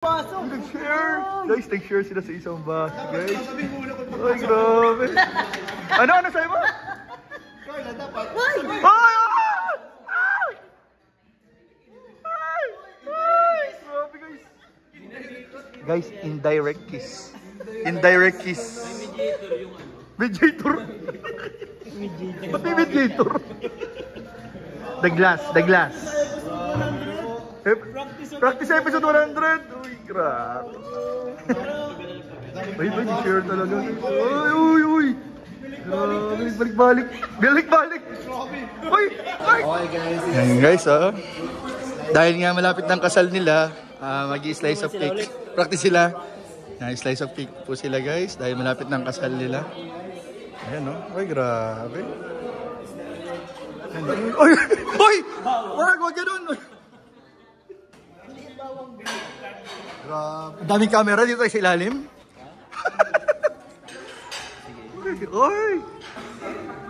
Nag-share! Guys, nag-share sila sa isang bus, guys. Ay, grabe. Ano sa'yo mo? Carla, dapat. Ay! Grabe, guys. Guys, indirect kiss. Indirect kiss. Mediator. Ba't may mediator? The glass. Practice episode 100. Uy, grabe. Ay, share talaga. Uy. Grabe, balik. Uy. Okay, guys. Yan guys, dahil nga malapit ng kasal nila, mag-i-slice of cake. Practice sila. Slice of cake po sila, guys, dahil malapit ng kasal nila. Ayan, no? Ay, grabe. Uy! Wag ganun! Grabe. Daming camera dito sa ilalim. Uy!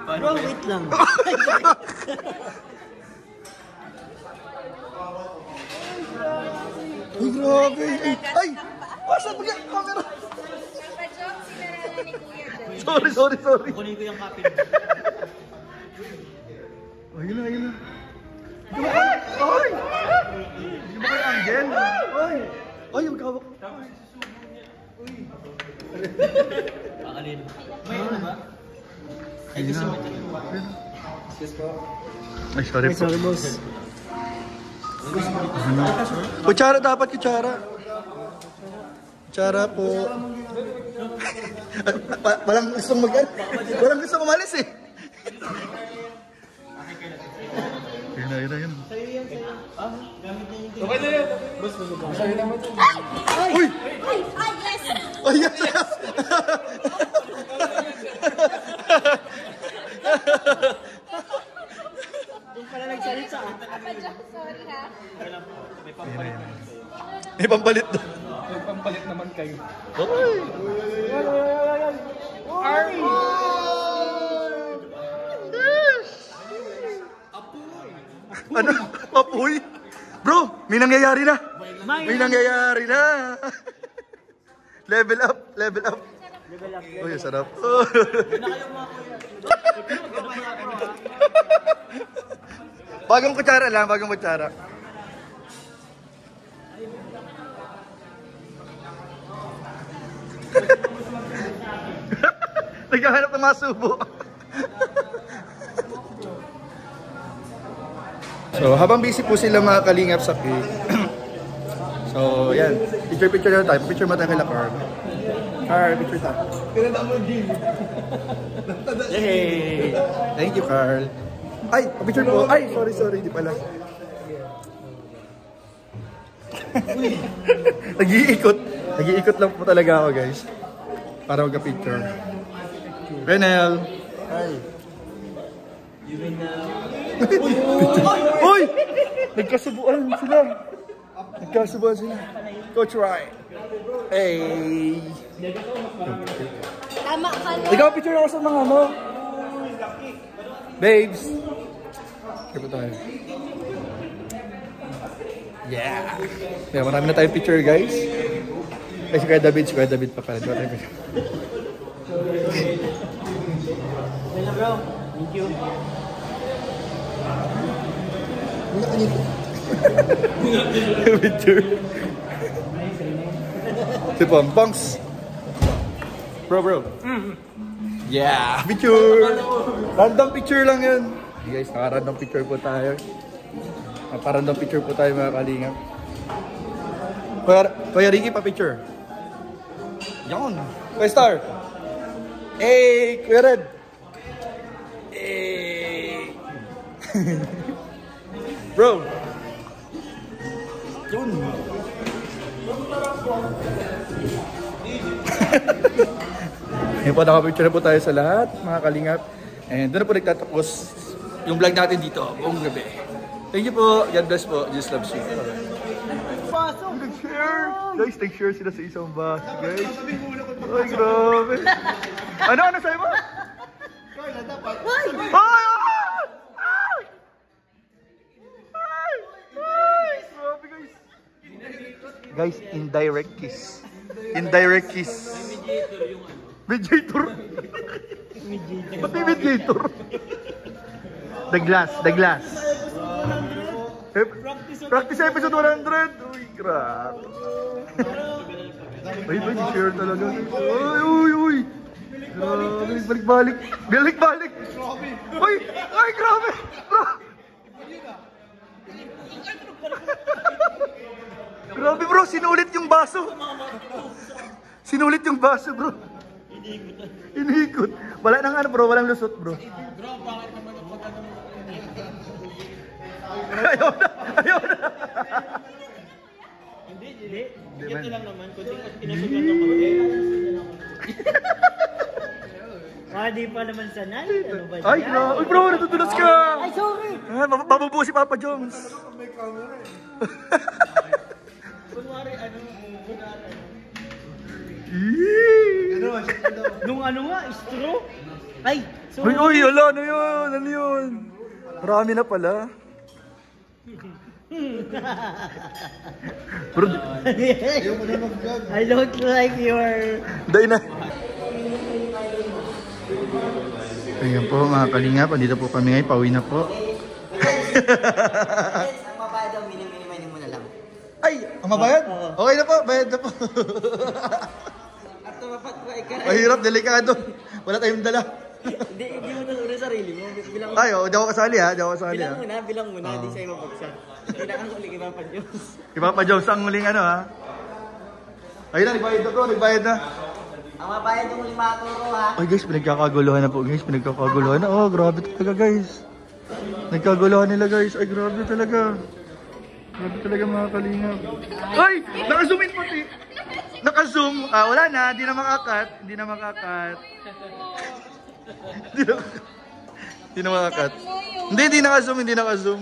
Bro, wait lang. Ay, grabe. Ay! Basta mo yan, camera. Sorry. Kunin ko yung copy. Ayun na. Ay! Hindi mo kayo anggel? Ay, magkawak. Pakalin. May ano ba? Ay, gusto mo ito. Yes po. Ay, sorry po. Sorry, boss. Kutsara dapat, kutsara. Kutsara po. Walang gustong walang gustong umalis eh. Yun. Okay na yun. Boss, sa'yo naman. Uy! Yes! Oh, yes! Yung pala nagsalita. Sorry ha. May pampalit doon. May pampalit naman kayo. Uy! Ano? Apoy? Bro, may nangyayari na. Level up. Uy, sarap. Bagong kutsara lang, Naghahanap ng mga subo. So, habang busy po sila mga kalingap sa cake. So, yan. Picture na tayo. Picture mo tayo kay Carl. Carl, picture tayo. Pinanda mo, Jim. Yay! Thank you, Carl. Ay, picture po. Ay, sorry. Di pala. Nag-iikot lang po talaga ako, guys. Para magka-picture. Renel. Hi. Uy! Nagkasubuan sila. Coach Rai. Hey! Tama ka lang. Ikaw, picture ako sa mga mo. Babes. Kaya po tayo. Yeah! Kaya marami na tayong picture, guys. Ay, si Kuya David pa pala. Diba tayo picture? Wala, bro. Thank you. Picture. Si Pampangs. Bro. Yeah, picture. Random picture lang yan. Hey guys, naka-random picture po tayo. Naka-random picture po tayo mga kalingap. Kuya Ricky, pa-picture. Yan. Kuya Star. Hey, Kuya Red. Hey. Bro. Yun. Ngayon po, nakapicture na po tayo sa lahat, mga kalingap. And doon na po nagtatapos yung vlog natin dito, buong gabi. Thank you po. God bless po. Jesus loves you. Nag-share. Guys, nag-share sila sa isang bus, guys. Ay, grabe. Ano sa'yo mo? Carla, dapat. Ay! Grabe, guys. Guys, indirect kiss. Indirect kiss. Mediator. Ba't may mediator? The glass. Practice episode 100. Uy, grabe. Ay, share talaga. Uy. Grabe, balik. Uy, grabe. Bro. Grabe bro, sinulit yung baso. Bro. Iniikot. Wala nang bro, walang lusot bro. Ayaw na. Hindi. Ito lang naman. Kunting pinasugan ng konti. Di pa naman sanay. Ano ba Ay, no. Uy bro, natutulas ka. Ay, sorry. Mabubuo si Papa Jones. Kunwari, Nung straw? Ay, sorry. Uy, ano yun? Marami na pala. Bro, I look like you're... dahil na. Ayan po mga kalingap, andito po kami ngayon, pauwi na po. Ang mabayad daw, mini-mini mo na lang. Ay, ang mabayad? Okay na po, bayad na po. At tumapat ko ay Mahirap, delikado. Wala tayong dala. Hindi mo tunod sa sarili mo. Bilang Ay, di ako kasali ha. bilang muna, hindi sa'yo mabagsak. Kailangan ko ulit Papa Jones. Papa Jones ang muling ha. Ayun na, nagbayad na bro, nagbayad na. Ang mabayad yung 5 turo ha. Ay guys, pinagkakaguluhan na po guys, pinagkakaguluhan na. Oh, grabe talaga guys. Nagkaguluhan nila guys. Ay, grabe talaga. Grabe talaga mga kalingap. Ay, naka-zoom in pati. Naka-zoom. Wala na, hindi na makakat. Hindi na makakat. Hindi naka-zoom.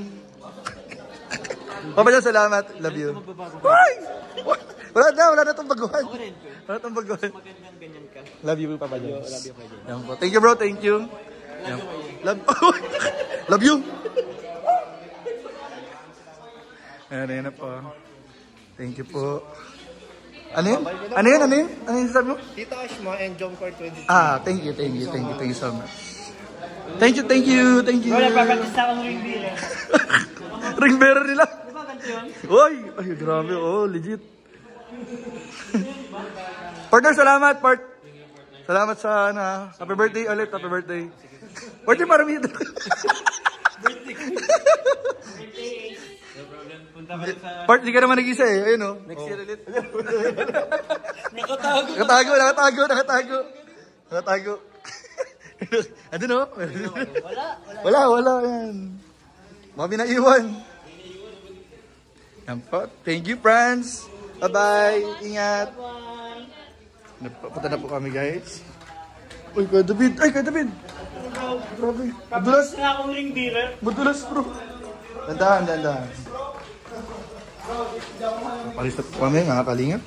Papa Jones, salamat. Love you. Ay! Wala na itong baguhan. Magandang ganyan ka. Love you, Papa Jones. Yan po. Thank you, bro. Thank you. Yan. Love you. Ayan na po. Thank you po. Ano yun? Ano yun sabi mo? Tito Ashmo and Jomcar 22. Thank you so much. Thank you. Bro, nagpapractice na akong ring bearer. Ring bearer nila. Diba ganito yun? Ay, grabe. Legit. Partner, salamat, Salamat sa, happy birthday ulit, happy birthday. Birthday parang yun. Part, di ka naman nag-isa eh. Ayun o. Next year ulit. Nakatago. Ano no? Wala. Yan. Mami na iwan. Yan po. Thank you, friends. Bye-bye. Ingat. Punta na po kami, guys. Uy, Kuya David. Grabe. Madulas. Na akong ring bearer. Madulas, bro. Dandahan. Palis na po kami, mga kalingap.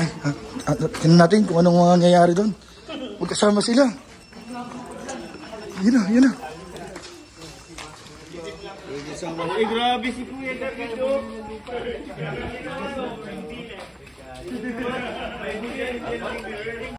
Ay, tingnan natin kung anong mga nangyayari doon. Magkasama sila. Yun na. Grabe si Kuya David.